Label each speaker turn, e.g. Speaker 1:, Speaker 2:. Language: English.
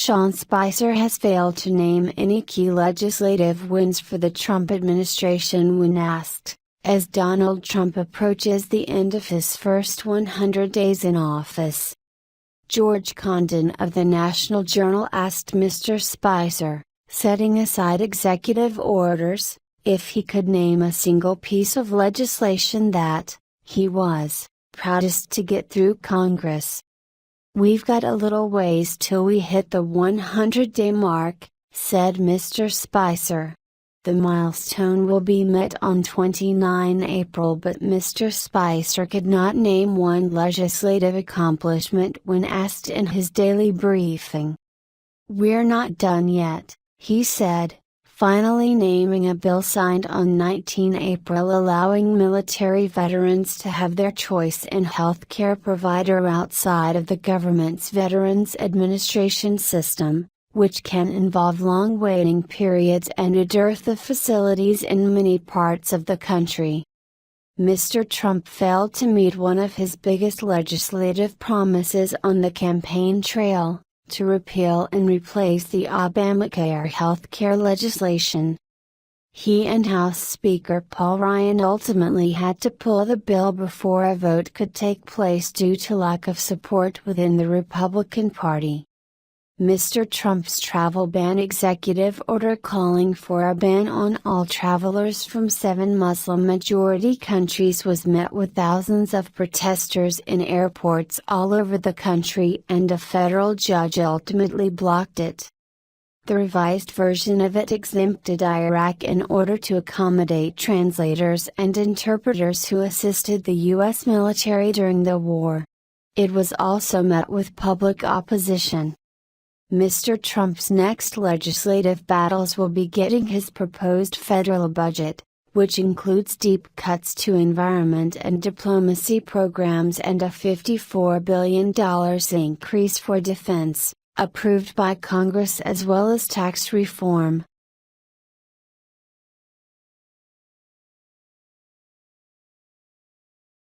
Speaker 1: Sean Spicer has failed to name any key legislative wins for the Trump administration when asked, as Donald Trump approaches the end of his first 100 days in office. George Condon of the National Journal asked Mr. Spicer, setting aside executive orders, if he could name a single piece of legislation that, he was, proudest to get through Congress. "We've got a little ways till we hit the 100-day mark," said Mr. Spicer. The milestone will be met on 29 April, but Mr. Spicer could not name one legislative accomplishment when asked in his daily briefing. "We're not done yet," he said, finally naming a bill signed on 19 April allowing military veterans to have their choice in health care provider outside of the government's Veterans Administration system, which can involve long waiting periods and a dearth of facilities in many parts of the country. Mr. Trump failed to meet one of his biggest legislative promises on the campaign trail, to repeal and replace the Obamacare health care legislation. He and House Speaker Paul Ryan ultimately had to pull the bill before a vote could take place due to lack of support within the Republican Party. Mr. Trump's travel ban executive order calling for a ban on all travelers from 7 Muslim-majority countries was met with thousands of protesters in airports all over the country, and a federal judge ultimately blocked it. The revised version of it exempted Iraq in order to accommodate translators and interpreters who assisted the U.S. military during the war. It was also met with public opposition. Mr. Trump's next legislative battles will be getting his proposed federal budget, which includes deep cuts to environment and diplomacy programs and a $54 billion increase for defense, approved by Congress, as well as tax reform,